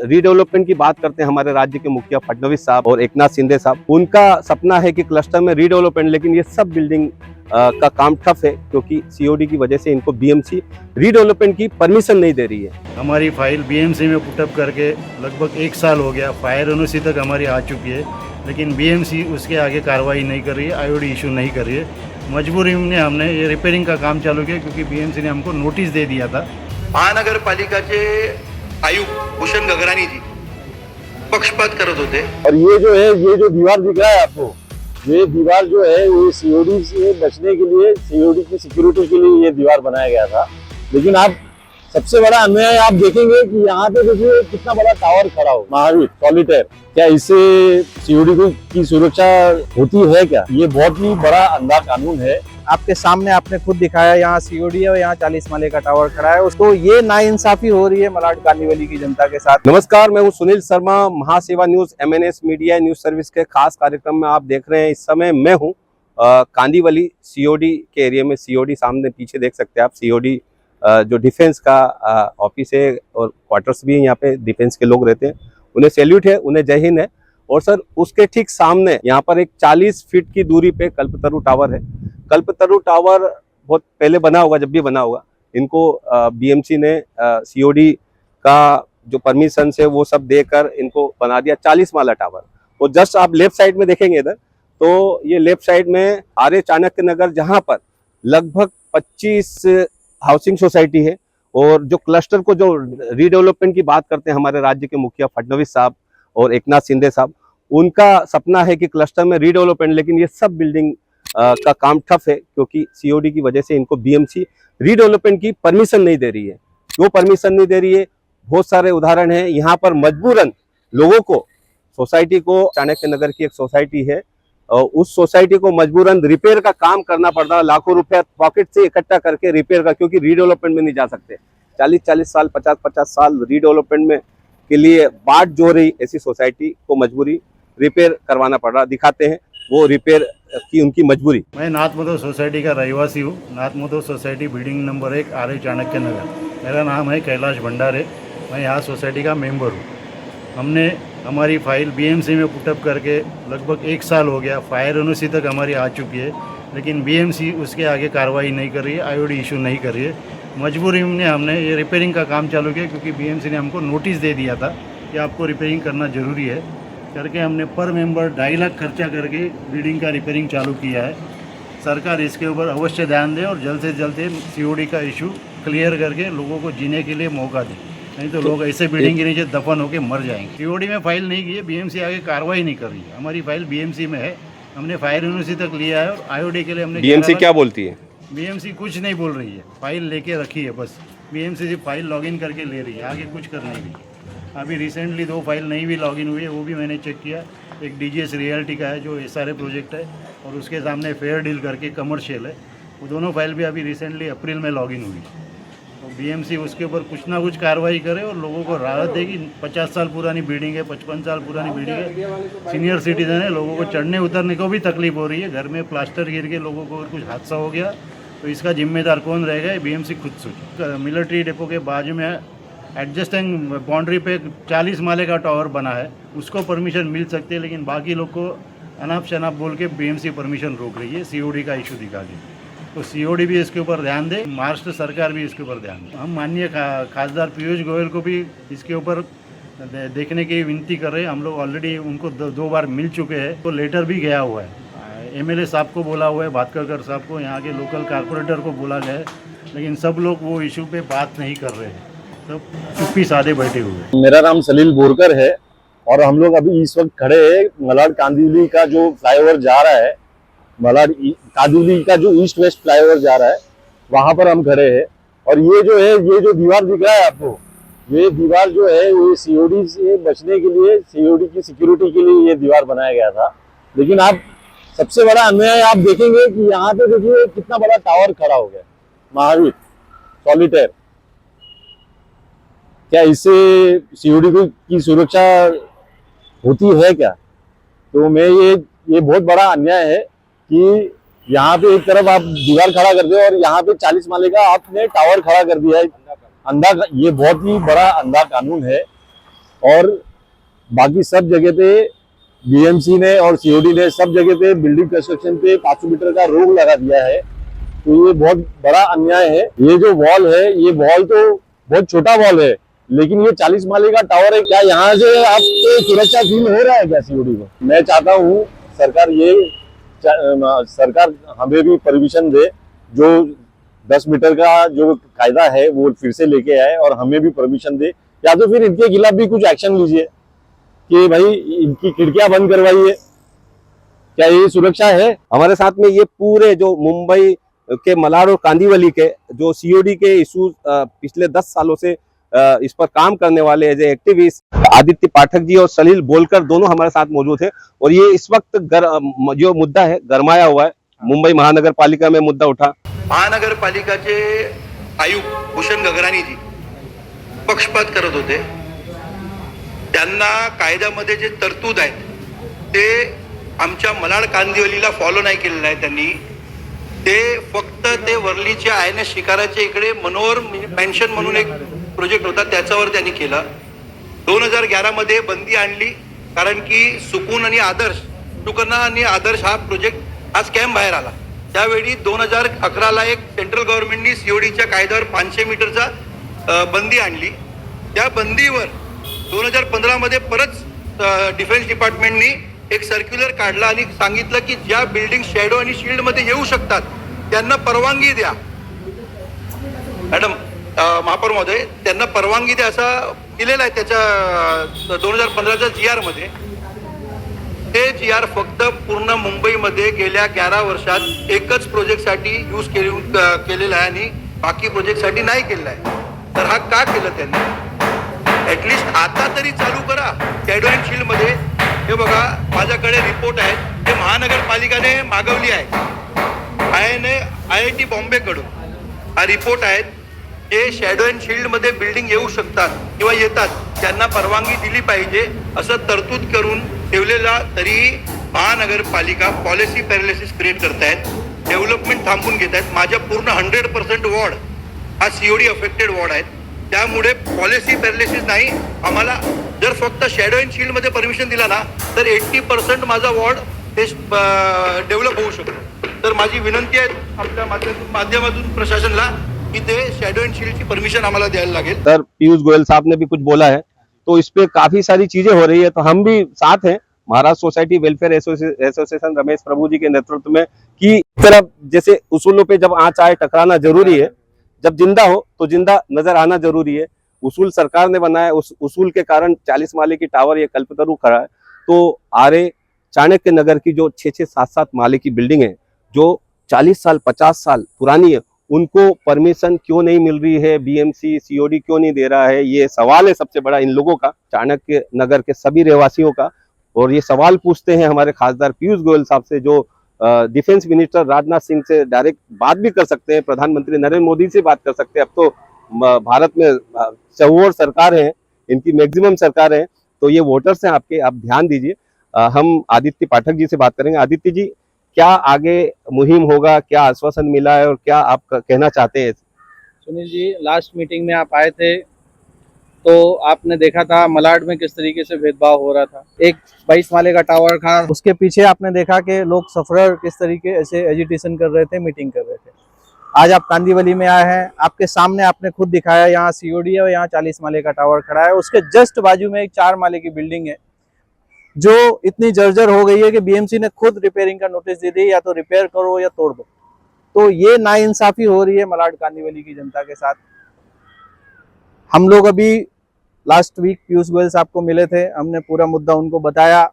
Redevelopment की बात करते हैं हमारे राज्य के मुखिया फडणवीस साहब और एकनाथ शिंदे साहब, उनका सपना है कि क्लस्टर में रीडेवलपमेंट, लेकिन ये सब बिल्डिंग का काम ठप है क्योंकि सीओडी की वजह से इनको बीएमसी रीडेवलपमेंट की परमिशन नहीं दे रही है। हमारी फाइल बीएमसी में पुटअप करके लगभग 1 साल हो गया। फायर एनओसी तक हमारी आ चुकी है, लेकिन बीएमसी उसके आगे कार्रवाई नहीं कर रही है, आईओडी इशू नहीं कर रही है। मजबूरी में हमने ये रिपेयरिंग का काम चालू किया क्योंकि बीएमसी ने हमको नोटिस दे दिया था। महानगरपालिकाचे आयुक्त भूषण गगरानी जी पक्षपात करत होते। और ये जो है, ये जो दीवार दिख रहा है आपको, ये दीवार जो है ये सीओडी से बचने के लिए, सीओडी की सिक्योरिटी के लिए ये दीवार बनाया गया था। लेकिन आप सबसे बड़ा अन्याय आप देखेंगे कि यहाँ पे देखिए कितना बड़ा टावर खड़ा हो, महावीर सॉलिटेयर। क्या इससे सीओडी की सुरक्षा होती है क्या? ये बहुत ही बड़ा अंधा कानून है। आपके सामने आपने खुद दिखाया, यहाँ सीओडी है और यहाँ 40 माले का टावर खड़ा है। उसको ये नाइंसाफी हो रही है मलाड कांदीवली की जनता के साथ। नमस्कार, मैं हूं Sunil Sharma, Mahaseva news MNS media news service के खास कार्यक्रम में आप देख रहे हैं। इस समय मैं हूं कांदीवली सीओडी के एरिया में। सीओडी सामने पीछे देख सकते हैं आप। सीओडी जो डिफेंस का ऑफिस है और क्वार्टर्स भी है, यहाँ पे डिफेंस के लोग रहते हैं। उन्हें सैल्यूट है, उन्हें जय हिंद है। और सर, उसके ठीक सामने यहाँ पर एक 40 फीट की दूरी पे कल्पतरु टावर है। कल्पतरु टावर बहुत पहले बना होगा, जब भी बना होगा। इनको बीएमसी ने सीओडी का जो परमिशन है वो सब देकर इनको बना दिया 40 माला टावर। और जस्ट आप लेफ्ट साइड में देखेंगे इधर, तो ये लेफ्ट साइड में आर्य चाणक्य नगर, जहाँ पर लगभग 25 हाउसिंग सोसाइटी है। और जो क्लस्टर को जो रीडेवलपमेंट की बात करते हैं हमारे राज्य के मुखिया फडणवीस साहब और एकनाथ शिंदे साहब, उनका सपना है कि क्लस्टर में रीडेवलपमेंट, लेकिन ये सब बिल्डिंग का काम ठप है क्योंकि सीओडी की वजह से इनको बीएमसी रीडेवलपमेंट की परमिशन नहीं दे रही है। क्यों परमिशन नहीं दे रही है? बहुत सारे उदाहरण हैं। यहाँ पर मजबूरन लोगों को, सोसाइटी को, चाणक्य नगर की एक सोसाइटी है, उस सोसाइटी को मजबूरन रिपेयर का काम करना पड़ता है। लाखों रुपया पॉकेट से इकट्ठा करके रिपेयर का, क्योंकि रीडेवलपमेंट में नहीं जा सकते। 40-40 साल, 50-50 साल रीडेवलपमेंट में के लिए बाट जो रही, ऐसी सोसाइटी को मजबूरी रिपेयर करवाना पड़ रहा। दिखाते हैं वो रिपेयर की उनकी मजबूरी। मैं नाथ मधो सोसाइटी का रहवासी हूँ। नाथ मधो सोसाइटी बिल्डिंग नंबर 1, आर्य चाणक्य नगर। मेरा नाम है कैलाश भंडारे। मैं यहाँ सोसाइटी का मेंबर हूँ। हमने हमारी फाइल बीएमसी में पुटअप करके लगभग 1 साल हो गया। फायर एनओसी तक हमारी आ चुकी है, लेकिन बीएमसी उसके आगे कार्रवाई नहीं कर रही है, आईओडी इशू नहीं कर रही है। मजबूरी में हमने ये रिपेयरिंग का काम चालू किया क्योंकि बीएमसी ने हमको नोटिस दे दिया था कि आपको रिपेयरिंग करना ज़रूरी है करके। हमने पर मेंबर 2.5 लाख खर्चा करके बिल्डिंग का रिपेयरिंग चालू किया है। सरकार इसके ऊपर अवश्य ध्यान दे और जल्द से जल्द सीओडी का इशू क्लियर करके लोगों को जीने के लिए मौका दे, नहीं तो लोग ऐसे बिल्डिंग के नीचे दफन होकर मर जाएंगे। सीओडी में फाइल नहीं की है, बीएमसी आगे कार्रवाई नहीं कर रही है। हमारी फाइल बीएमसी में है, हमने फायर एनओसी तक लिया है और आईओडी के लिए हमने। बीएमसी क्या बोलती है? बीएमसी कुछ नहीं बोल रही है, फाइल लेके रखी है बस। बीएमसी सिर्फ फाइल लॉगिन करके ले रही है, आगे कुछ कर नहीं रही। अभी रिसेंटली 2 फाइल नहीं भी लॉगिन हुई है, वो भी मैंने चेक किया। एक डीजीएस रियल्टी का है जो एसआरए प्रोजेक्ट है, और उसके सामने फेयर डील करके कमर्शियल है। वो दोनों फाइल भी अभी रिसेंटली अप्रैल में लॉगिन हुई। तो बीएमसी उसके ऊपर कुछ ना कुछ कार्रवाई करे और लोगों को राहत देगी। 50 साल पुरानी बिल्डिंग है, 55 साल पुरानी बिल्डिंग है, सीनियर सिटीजन है, लोगों को चढ़ने उतरने को भी तकलीफ हो रही है। घर में प्लास्टर गिर के लोगों को कुछ हादसा हो गया तो इसका जिम्मेदार कौन रहेगा? बीएमसी खुद सोचे। मिलिट्री डिपो के बाजू में एडजस्टिंग बाउंड्री पे 40 माले का टावर बना है, उसको परमिशन मिल सकती है, लेकिन बाकी लोग को अनाप शनाप बोल के बीएमसी परमिशन रोक रही है, सीओडी का इशू दिखा के। तो सीओडी भी इसके ऊपर ध्यान दे, महाराष्ट्र सरकार भी इसके ऊपर ध्यान दे। हम माननीय खासदार पीयूष गोयल को भी इसके ऊपर देखने की विनती कर रहे हैं। हम लोग ऑलरेडी उनको 2 बार मिल चुके हैं, तो लेटर भी गया हुआ है। एमएलए साहब को बोला हुआ है, भातकर साहब को, यहाँ के लोकल कारपोरेटर को बोला गया है, लेकिन सब लोग वो इशू पे बात नहीं कर रहे हैं, सब चुप्पी साधे बैठे हुए। मेरा नाम सलील बोरकर है और हम लोग अभी इस वक्त खड़े हैं मलाड कांदीवली का जो फ्लाईओवर जा रहा है, मलाड कांदीवली का जो ईस्ट वेस्ट फ्लाईओवर जा रहा है, वहां पर हम खड़े हैं। और ये जो है, ये जो दीवार दिख रहा है आपको, ये दीवार जो है ये सीओडी से बचने के लिए, सीओडी की सिक्योरिटी के लिए ये दीवार बनाया गया था। लेकिन आप सबसे बड़ा अन्याय आप देखेंगे कि यहाँ पे देखिए कितना बड़ा टावर खड़ा हो गया, महावीर सॉलिटेयर। क्या इससे सीओडी की सुरक्षा होती है क्या? तो मैं ये बहुत बड़ा अन्याय है कि यहाँ पे एक तरफ आप दीवार खड़ा कर दे और यहाँ पे 40 माले का आपने टावर खड़ा कर दिया है। ये बहुत ही बड़ा अंधा कानून है। और बाकी सब जगह पे बीएमसी ने और सीओडी ने सब जगह पे बिल्डिंग कंस्ट्रक्शन पे 500 मीटर का रोक लगा दिया है। तो ये बहुत बड़ा अन्याय है। ये जो वॉल है, ये वॉल तो बहुत छोटा वॉल है, लेकिन ये 40 माले का टावर है। क्या यहाँ से आपको सुरक्षा फील हो रहा है क्या सीओडी को? मैं चाहता हूँ सरकार हमें भी परमिशन दे, जो 10 मीटर का जो कायदा है वो फिर से लेके आए और हमें भी परमिशन दे, या तो फिर इनके खिलाफ भी कुछ एक्शन लीजिए कि भाई इनकी खिड़कियां बंद करवाइए। क्या ये सुरक्षा है? हमारे साथ में ये पूरे जो मुंबई के मलाड और कांदीवली के जो सीओडी के इशूज पिछले 10 सालों से इस पर काम करने वाले एज एक्टिविस्ट आदित्य पाठक जी और सलील बोलकर दोनों हमारे साथ मौजूद हैं। और ये इस वक्त जो मुद्दा है गरमाया हुआ है। मुंबई महानगर पालिका में मुद्दा उठा। महानगरपालिकाचे आयुक्त भूषण गगरानीजी पक्षपात करत होते। त्यांना कायद्यामध्ये जे तरतूद आहेत ते आमच्या मलाड कांदिवलीला फॉलो नाही केलेलं आहे त्यांनी। ते फक्त ते वर्लीच्या INS शिकाराच्या इकडे मनोहर मेन्शन म्हणून एक प्रोजेक्ट होता त्याच्यावर त्यांनी केलं। 2011 मध्ये बंदी आणली कारण की सुकून आणि आदर्श हा प्रोजेक्ट हा स्कॅम बाहेर आला। त्यावेळी 2011ला एक सेंट्रल गव्हर्नमेंटनी सीओडीच्या कायद्यावर 500 मीटरचा बंदी आणली। त्या बंदीवर 2015 मध्ये परत डिफेन्स डिपार्टमेंटनी एक सर्क्युलर काढला आणि सांगितलं की ज्या बिल्डिंग शॅडो आणि शील्ड मध्ये येऊ शकतात त्यांना परवानगी द्या। मॅडम महापौर महोदय त्यांना परवानगी द्या असं दिलेलं आहे त्याच्या 2015च्या GR मध्ये। ते GR फक्त पूर्ण मुंबईमध्ये गेल्या 11 वर्षात एकच प्रोजेक्टसाठी यूज केलेला आहे आणि बाकी प्रोजेक्टसाठी नाही केलेला आहे। तर हा का केलं त्यांनी? ऍटलिस्ट आता तरी चालू करा शॅडो अँड शील्ड मध्ये। हे बघा माझ्याकडे रिपोर्ट आहे, ते महानगरपालिकाने मागवली आहे IIT बॉम्बे कडून। हा रिपोर्ट आहे जे शॅडो अँड शील्ड मध्ये बिल्डिंग येऊ शकतात किंवा येतात त्यांना परवानगी दिली पाहिजे असं तरतूद करून ठेवलेला तरी महानगरपालिका पॉलिसी पॅरालिसिस क्रिएट करतायत, डेव्हलपमेंट थांबून घेत आहेत। माझ्या पूर्ण 100% वॉर्ड हा सीओडी अफेक्टेड वॉर्ड आहे, त्यामुळे पॉलिसी पॅरालिसिस नाही। आम्हाला जर फक्त शॅडो अँड शील्ड मध्ये परमिशन दिला ना तर 80% माझा वॉर्ड हे डेव्हलप होऊ शकतो। तर माझी विनंती आहे आपल्या माध्यमातून प्रशासनला कि ते शैडो एंड शील्ड की परमिशन हमारा द्यायला लागेल। सर पीयूष गोयल साहब ने भी कुछ बोला है, तो इस पे काफी सारी चीजें हो रही है, तो हम भी साथ हैं Maharashtra society welfare association Ramesh Prabhu ji के नेतृत्व में कि तरफ जैसे उसूलों पे जब आँच आए टकराना जरूरी है, जब जिंदा हो तो जिंदा नजर आना जरूरी है। उसूल सरकार ने बनाया, उस उसूल के कारण 40 माले की टावर ये कल्पतरू खड़ा है। तो आरे चाणक्य नगर की जो 6-6, 7-7 माले की बिल्डिंग है जो 40 साल 50 साल पुरानी है, उनको परमिशन क्यों नहीं मिल रही है? बीएमसी सीओडी क्यों नहीं दे रहा है? ये सवाल है सबसे बड़ा इन लोगों का, चाणक्य नगर के सभी रहवासियों का। और ये सवाल पूछते हैं हमारे खासदार पीयूष गोयल साहब से, जो डिफेंस मिनिस्टर राजनाथ सिंह से डायरेक्ट बात भी कर सकते हैं, प्रधानमंत्री नरेंद्र मोदी से बात कर सकते हैं। अब तो भारत में 4 सरकार है, इनकी मैक्सिमम सरकार है, तो ये वोटर्स हैं आपके, आप ध्यान दीजिए। हम आदित्य पाठक जी से बात करेंगे। आदित्य जी, क्या आगे मुहिम होगा, क्या आश्वासन मिला है और क्या आप कहना चाहते हैं? सुनील जी, लास्ट मीटिंग में आप आए थे तो आपने देखा था मलाड में किस तरीके से भेदभाव हो रहा था। एक 22 माले का टावर था, उसके पीछे आपने देखा कि लोग सफरर किस तरीके से एजिटेशन कर रहे थे, मीटिंग कर रहे थे। आज आप कांदीवली में आए हैं, आपके सामने आपने खुद दिखाया यहाँ सीओडी है और यहाँ 40 माले का टावर खड़ा है। उसके जस्ट बाजू में एक 4 माले की बिल्डिंग है जो इतनी जर्जर हो गई है कि बीएमसी ने खुद रिपेयरिंग का नोटिस दे दी, या तो रिपेयर करो या तोड़ दो। तो ये नाइंसाफी हो रही है मलाड कांदीवली की जनता के साथ। हम लोग अभी लास्ट वीक पीयूष गोयल साहब को मिले थे, हमने पूरा मुद्दा उनको बताया।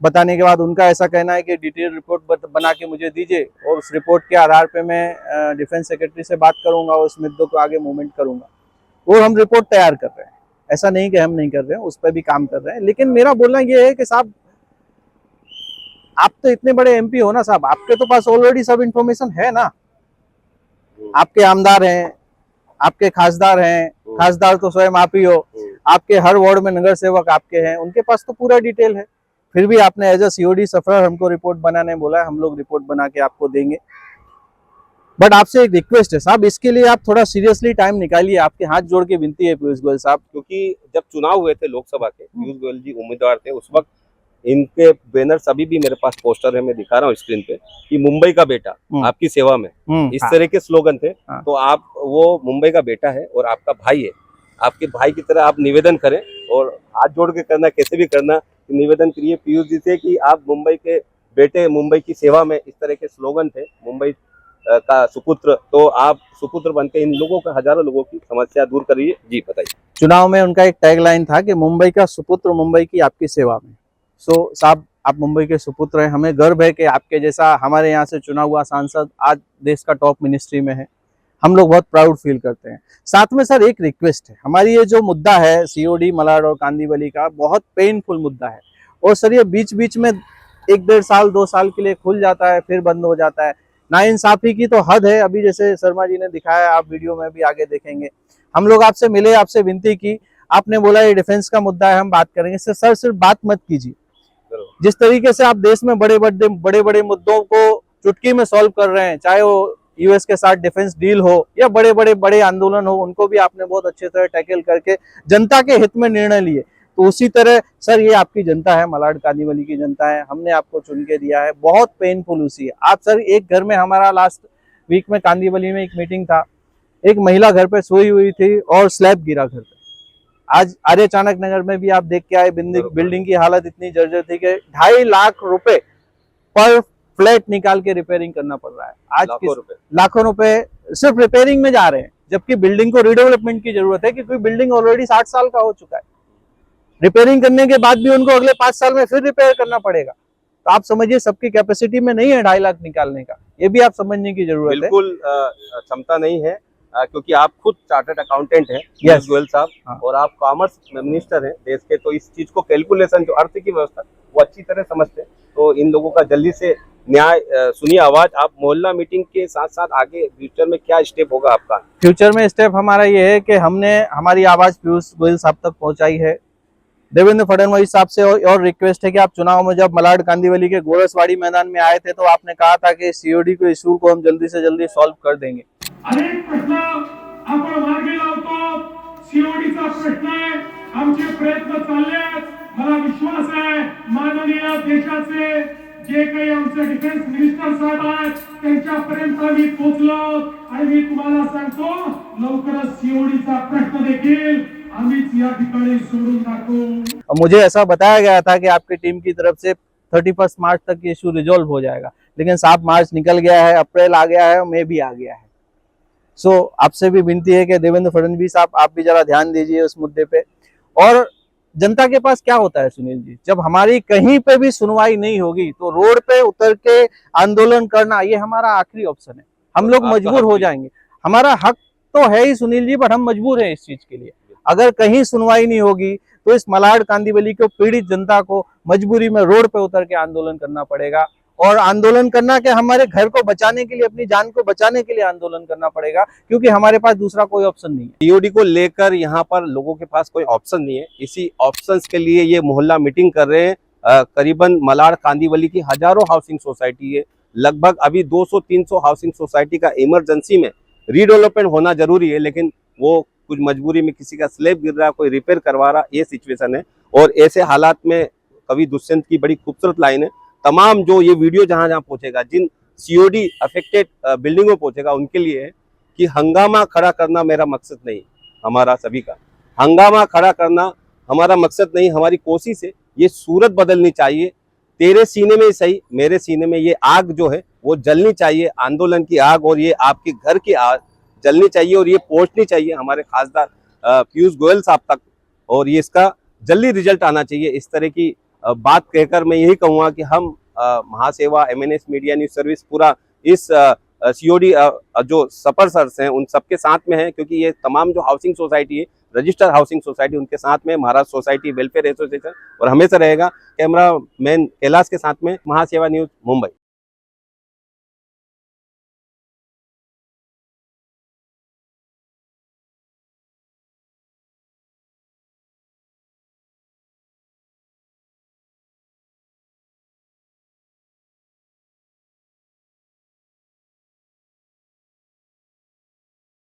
बताने के बाद उनका ऐसा कहना है कि डिटेल रिपोर्ट बना के मुझे दीजिए और उस रिपोर्ट के आधार पे मैं डिफेंस सेक्रेटरी से बात करूंगा और उस मुद्दों को आगे मूवमेंट करूंगा। और हम रिपोर्ट तैयार कर रहे हैं, ऐसा नहीं कि हम नहीं कर रहे हैं, उस पर भी काम कर रहे हैं। लेकिन मेरा बोलना ये है कि साहब, आप तो इतने बड़े एमपी हो ना साहब, आपके तो पास ऑलरेडी सब इंफॉर्मेशन है ना। आपके आमदार हैं, आपके खासदार हैं, खासदार तो स्वयं आप ही हो, आपके हर वार्ड में नगर सेवक आपके हैं, उनके पास तो पूरा डिटेल है। फिर भी आपने एज अ सीओडी सफरर हमको रिपोर्ट बनाने बोला है, हम लोग रिपोर्ट बना के आपको देंगे। बट आपसे एक रिक्वेस्ट है साहब, इसके लिए आप थोड़ा सीरियसली टाइम निकालिए, आपके हाथ जोड़ के विनती है पीयूष गोयल साहब। क्योंकि जब चुनाव हुए थे लोकसभा के, पीयूष गोयल जी उम्मीदवार थे, उस वक्त इनके बैनर्स अभी भी मेरे पास पोस्टर है, मैं दिखा रहा हूँ स्क्रीन पे, कि मुंबई का बेटा आपकी सेवा में, इस तरह के स्लोगन थे। हाँ। तो आप, वो मुंबई का बेटा है और आपका भाई है, आपके भाई की तरह आप निवेदन करें, और हाथ जोड़ के करना, कैसे भी करना, निवेदन करिए पीयूष जी से कि आप मुंबई के बेटे, मुंबई की सेवा में, इस तरह के स्लोगन थे, मुंबई का सुपुत्र, तो आप सुपुत्र बन के इन लोगों का, हजारों लोगों की समस्या दूर करिए। जी बताइए। चुनाव में उनका एक टैगलाइन था कि मुंबई का सुपुत्र, मुंबई की आपकी सेवा में। सो साहब, आप मुंबई के सुपुत्र हैं, हमें गर्व है कि आपके जैसा हमारे यहाँ से चुना हुआ सांसद आज देश का टॉप मिनिस्ट्री में है। हम लोग बहुत प्राउड फील करते हैं। साथ में सर एक रिक्वेस्ट है, हमारी ये जो मुद्दा है सीओडी, मलाड और कांदीवली का, बहुत पेनफुल मुद्दा है, और सर ये बीच बीच में 1-1.5 साल 2 साल के लिए खुल जाता है, फिर बंद हो जाता है। नाइंसाफी की तो हद है। अभी जैसे शर्मा जी ने दिखाया, आप वीडियो में भी आगे देखेंगे, हम लोग आपसे मिले, आपसे विनती की, आपने बोला ये डिफेंस का मुद्दा है, हम बात करेंगे। सर सिर्फ बात मत कीजिए। जिस तरीके से आप देश में बड़े बड़े मुद्दों को चुटकी में सॉल्व कर रहे हैं, चाहे वो यूएस के साथ डिफेंस डील हो या बड़े आंदोलन हो, उनको भी आपने बहुत अच्छे तरह टैकल करके जनता के हित में निर्णय लिए। तो उसी तरह सर ये आपकी जनता है, मलाड कांदीवली की जनता है, हमने आपको चुन के दिया है, बहुत पेनफुल उसी है। आप सर एक घर में, हमारा लास्ट वीक में कांदीवली में एक मीटिंग था, एक महिला घर पे सोई हुई थी और स्लैब गिरा घर पे। आज आर्य चाणक नगर में भी आप देख के आए, बिल्डिंग की हालत इतनी जर्जर थी कि 2.5 लाख रुपए पर फ्लैट निकाल के रिपेयरिंग करना पड़ रहा है। आज लाखों रुपए सिर्फ रिपेयरिंग में जा रहे हैं, जबकि बिल्डिंग को रिडेवलपमेंट की जरूरत है, क्योंकि बिल्डिंग ऑलरेडी 60 साल का हो चुका है। रिपेयरिंग करने के बाद भी उनको अगले 5 साल में फिर रिपेयर करना पड़ेगा। तो आप समझिए, सबकी कैपेसिटी में नहीं है 2.5 लाख निकालने का, ये भी आप समझने की जरूरत है। बिल्कुल क्षमता नहीं है, क्योंकि आप खुद चार्टर्ड अकाउंटेंट हैं पीयूष गोयल साहब, हाँ। और आप कॉमर्स मिनिस्टर हैं देश के, तो इस चीज को कैलकुलेशन, जो अर्थ की व्यवस्था, वो अच्छी तरह समझते हैं। तो इन लोगों का जल्दी से न्याय सुनिए आवाज। आप मोहल्ला मीटिंग के साथ साथ आगे फ्यूचर में क्या स्टेप होगा आपका? फ्यूचर में स्टेप हमारा ये है कि हमने हमारी आवाज पीयूष गोयल साहब तक पहुंचाई है। देवेंद्र फडणवीस साहब से और रिक्वेस्ट है कि आप चुनाव में जब मलाड कांदीवली के गोरसवाड़ी मैदान में आए थे, तो आपने कहा था कि सीओडी को इशू को हम जल्दी से जल्दी सॉल्व कर देंगे। अनेक प्रश्न आपण मार्गी लावतो, सीओडीचा प्रश्न आहे, आमचे प्रयत्न चालले आहेत। मला विश्वास आहे माननीय देशाचे जे काही आमचे डिफेन्स मिनिस्टर साहेब आहेत त्यांच्यापर्यंत आम्ही पोहोचलो, आणि मी तुम्हाला सांगतो लवकरच सीओडीचा प्रश्न देखील आम्हीच या ठिकाणी सोडून टाकू। मुझे ऐसा बताया गया था कि आपकी टीम की तरफ से 31 मार्च तक ये इशू रिजॉल्व हो जाएगा, लेकिन 7 मार्च निकल गया है, अप्रैल आ गया है, मई भी आ गया है। सो आपसे भी विनती है कि देवेंद्र फडणवीस साहब, आप भी जरा ध्यान दीजिए उस मुद्दे पे। और जनता के पास क्या होता है सुनील जी, जब हमारी कहीं पे भी सुनवाई नहीं होगी तो रोड पे उतर के आंदोलन करना, ये हमारा आखिरी ऑप्शन है। हम लोग मजबूर हो जाएंगे, हमारा हक तो है ही सुनील जी, बट हम मजबूर हैं इस चीज के लिए। अगर कहीं सुनवाई नहीं होगी तो इस मलाड कांदीवली को, पीड़ित जनता को मजबूरी में रोड पे उतर के आंदोलन करना पड़ेगा, और आंदोलन करना कि हमारे घर को बचाने के लिए, अपनी जान को बचाने के लिए आंदोलन करना पड़ेगा, क्योंकि हमारे पास दूसरा कोई ऑप्शन नहीं है। सीओडी को लेकर यहाँ पर लोगों के पास कोई ऑप्शन नहीं है, इसी ऑप्शंस के लिए ये मोहल्ला मीटिंग कर रहे हैं। करीबन मलाड कांदीवली की हजारों हाउसिंग सोसाइटी है, लगभग अभी 200-300 हाउसिंग सोसाइटी का इमरजेंसी में रीडेवलपमेंट होना जरूरी है, लेकिन वो कुछ मजबूरी में किसी का स्लैब गिर रहा, कोई रिपेयर करवा रहा, ये सिचुएशन है। और ऐसे हालात में कवि दुष्यंत की बड़ी खूबसूरत लाइन है, तमाम जो ये वीडियो जहां जहां पहुंचेगा, जिन सीओडी अफेक्टेड बिल्डिंगों में पहुंचेगा, उनके लिए है कि हंगामा खड़ा करना मेरा मकसद नहीं, हमारा सभी का हंगामा खड़ा करना हमारा मकसद नहीं, हमारी कोशिश है ये सूरत बदलनी चाहिए। तेरे सीने में सही, मेरे सीने में ये आग जो है वो जलनी चाहिए, आंदोलन की आग, और ये आपके घर की आग जलनी चाहिए, और ये पहुंचनी चाहिए हमारे खासदार पीयूष गोयल साहब तक, और ये इसका जल्दी रिजल्ट आना चाहिए। इस तरह की बात कहकर मैं यही कहूँगा कि हम महासेवा, MNS मीडिया न्यूज सर्विस पूरा इस सीओडी जो सपर्सर्स हैं उन सबके साथ में है, क्योंकि ये तमाम जो हाउसिंग सोसाइटी है, रजिस्टर्ड हाउसिंग सोसाइटी, उनके साथ में महाराष्ट्र सोसाइटी वेलफेयर एसोसिएशन, और हमेशा रहेगा। कैमरा मैन कैलाश के साथ में महासेवा न्यूज मुंबई।